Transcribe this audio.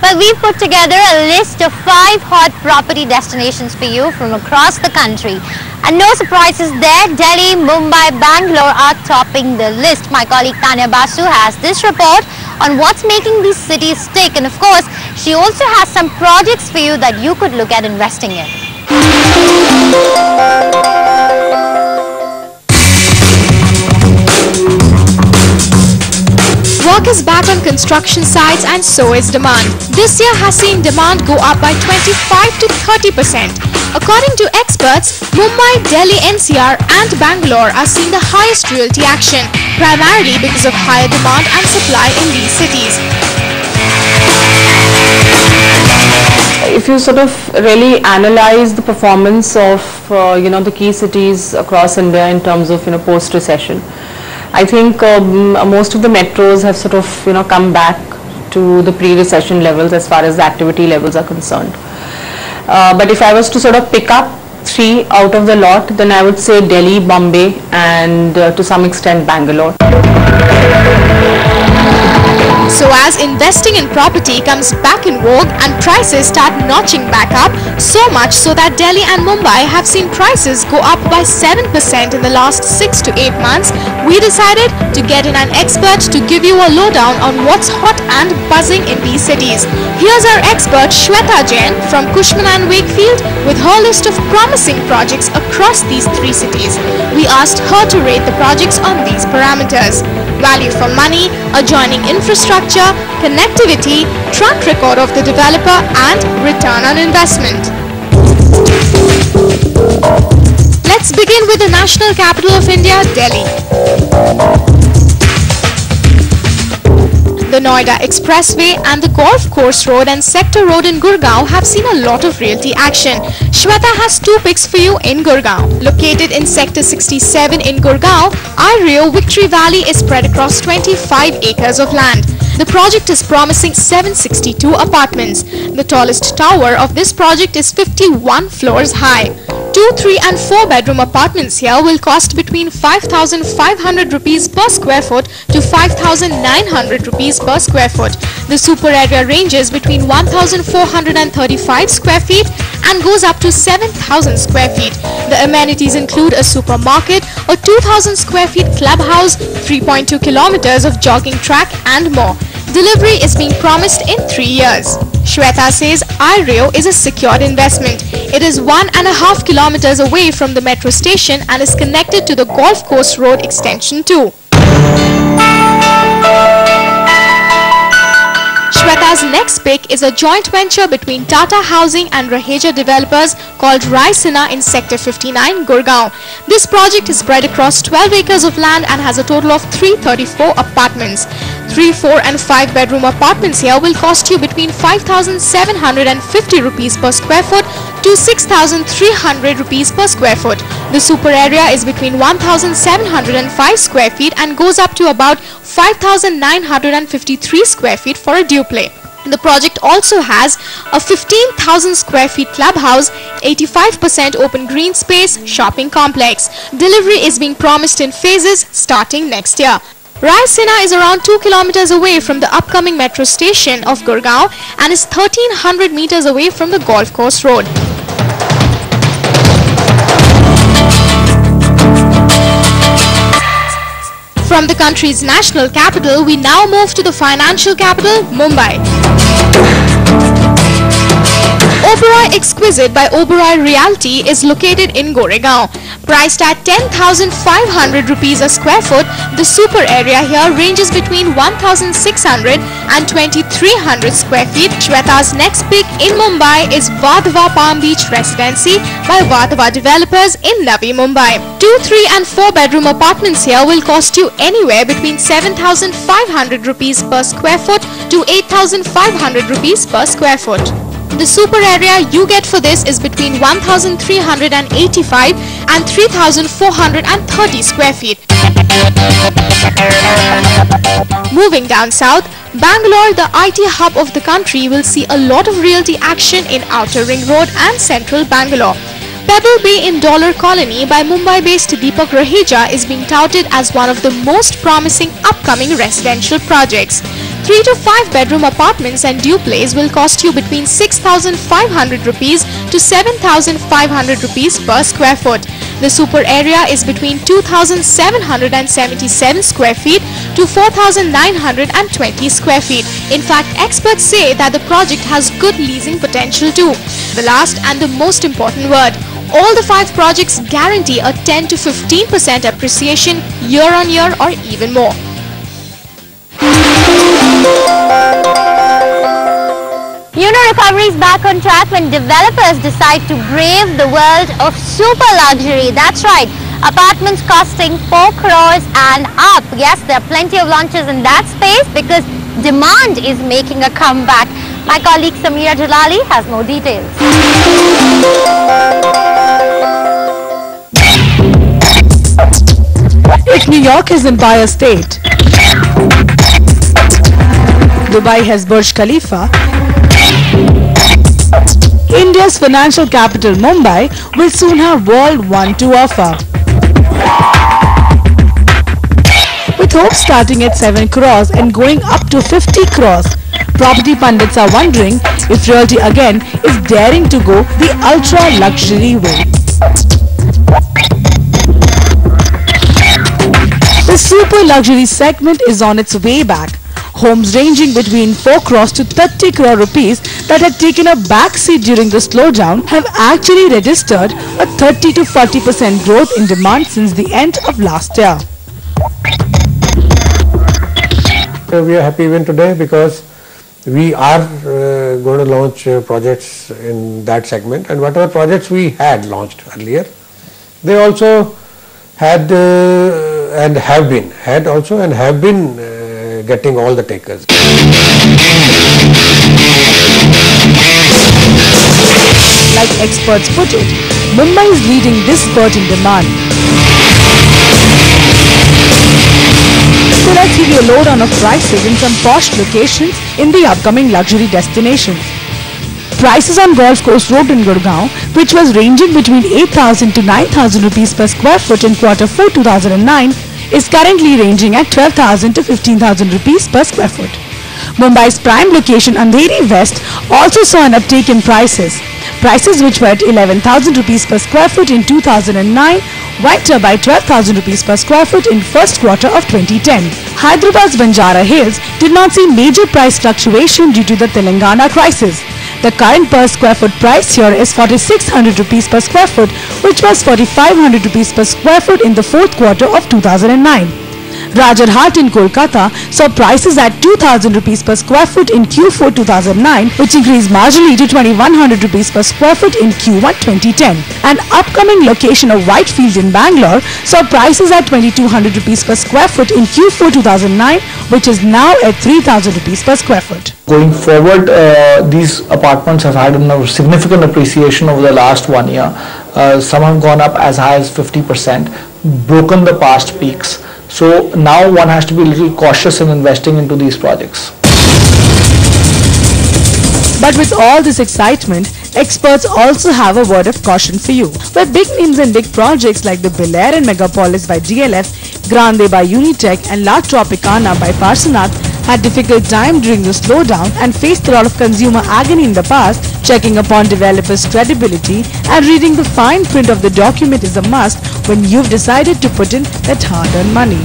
Well, we've put together a list of 5 hot property destinations for you from across the country. And no surprises there, Delhi, Mumbai, Bangalore are topping the list. My colleague Tanya Basu has this report on what's making these cities tick. And of course, she also has some projects for you that you could look at investing in. Work is back on construction sites and so is demand. This year has seen demand go up by 25 to 30%. According to experts, Mumbai, Delhi NCR and Bangalore are seeing the highest realty action, primarily because of higher demand and supply in these cities. If you sort of really analyze the performance of the key cities across India in terms of post-recession, I think most of the metros have sort of come back to the pre-recession levels as far as the activity levels are concerned. But if I was to sort of pick up 3 out of the lot, then I would say Delhi, Bombay and to some extent Bangalore. So as investing in property comes back in vogue and prices start notching back up, so much so that Delhi and Mumbai have seen prices go up by 7% in the last 6 to 8 months, we decided to get in an expert to give you a lowdown on what's hot and buzzing in these cities. Here's our expert Shweta Jain from Cushman & Wakefield with her list of promising projects across these 3 cities. We asked her to rate the projects on these parameters: value for money, adjoining infrastructure, connectivity, track record of the developer and return on investment. Let's begin with the national capital of India, Delhi. The Noida Expressway and the Golf Course Road and Sector Road in Gurgaon have seen a lot of realty action. Shweta has 2 picks for you in Gurgaon. Located in Sector 67 in Gurgaon, iReo Victory Valley is spread across 25 acres of land. The project is promising 762 apartments. The tallest tower of this project is 51 floors high. 2, 3 and 4 bedroom apartments here will cost between 5,500 rupees per square foot to 5,900 rupees per square foot. The super area ranges between 1,435 square feet and goes up to 7,000 square feet. The amenities include a supermarket, a 2,000 square feet clubhouse, 3.2 kilometers of jogging track and more. Delivery is being promised in 3 years. Shweta says iReo is a secured investment. It is 1.5 kilometers away from the metro station and is connected to the Golf Course Road extension too. Shweta's next pick is a joint venture between Tata Housing and Raheja Developers called Raisina in Sector 59, Gurgaon. This project is spread across 12 acres of land and has a total of 334 apartments. 3, 4 and 5 bedroom apartments here will cost you between 5,750 rupees per square foot to 6,300 rupees per square foot. The super area is between 1,705 square feet and goes up to about 5,953 square feet for a duplex. The project also has a 15,000 square feet clubhouse, 85% open green space, shopping complex. Delivery is being promised in phases starting next year. Raisina is around 2 kilometers away from the upcoming metro station of Gurgaon and is 1,300 meters away from the Golf Course Road. From the country's national capital, we now move to the financial capital, Mumbai. Oberoi Exquisite by Oberoi Realty is located in Goregaon. Priced at 10,500 rupees a square foot, the super area here ranges between 1,600 and 2,300 square feet. Shweta's next pick in Mumbai is Vadhva Palm Beach Residency by Vadhva Developers in Navi Mumbai. 2, 3 and 4 bedroom apartments here will cost you anywhere between 7,500 rupees per square foot to 8,500 rupees per square foot. The super area you get for this is between 1,385 and 3,430 square feet. Moving down south, Bangalore, the IT hub of the country, will see a lot of realty action in Outer Ring Road and central Bangalore. Pebble Bay in Dollar Colony by Mumbai-based Deepak Raheja is being touted as one of the most promising upcoming residential projects. 3 to 5 bedroom apartments and duplex will cost you between 6,500 rupees to 7,500 rupees per square foot. The super area is between 2,777 square feet to 4,920 square feet. In fact, experts say that the project has good leasing potential too. The last and the most important word, all the 5 projects guarantee a 10 to 15% appreciation year on year or even more. Recovery is back on track when developers decide to brave the world of super luxury. That's right, apartments costing 4 crores and up. Yes, there are plenty of launches in that space because demand is making a comeback. My colleague Samira Jalali has more details. If New York is Empire State, Dubai has Burj Khalifa, India's financial capital Mumbai will soon have World 1 to offer. With hopes starting at 7 crores and going up to 50 crores, property pundits are wondering if Realty again is daring to go the ultra luxury way. The super luxury segment is on its way back. Homes ranging between 4 crores to 30 crore rupees that had taken a backseat during the slowdown have actually registered a 30 to 40% growth in demand since the end of last year. We are happy even today because we are going to launch projects in that segment, and whatever projects we had launched earlier, they also had and have been getting all the takers. Like experts put it, Mumbai is leading this spurt in demand. So let's give you a lowdown of prices in some posh locations in the upcoming luxury destinations. Prices on Golf Course Road in Gurgaon, which was ranging between 8,000 to 9,000 rupees per square foot in Q4 2009, is currently ranging at 12,000 to 15,000 rupees per square foot. Mumbai's prime location Andheri West also saw an uptake in prices. Prices which were at 11,000 rupees per square foot in 2009 went up by 12,000 rupees per square foot in first quarter of 2010. Hyderabad's Banjara Hills did not see major price fluctuation due to the Telangana crisis. The current per square foot price here is 4,600 rupees per square foot, which was 4,500 rupees per square foot in the fourth quarter of 2009. Rajarhat in Kolkata saw prices at 2,000 rupees per square foot in Q4 2009, which increased marginally to 2,100 rupees per square foot in Q1 2010. An upcoming location of Whitefield in Bangalore saw prices at 2,200 rupees per square foot in Q4 2009, which is now at 3,000 rupees per square foot. Going forward, these apartments have had a significant appreciation over the last 1 year. Some have gone up as high as 50%, broken the past peaks. So now one has to be a little cautious in investing into these projects. But with all this excitement, experts also have a word of caution for you. Where big names and big projects like the Bel Air and Megapolis by DLF, Grande by Unitech and La Tropicana by Parsonath had difficult time during the slowdown and faced a lot of consumer agony in the past, checking upon developers' credibility and reading the fine print of the document is a must when you've decided to put in that hard-earned money.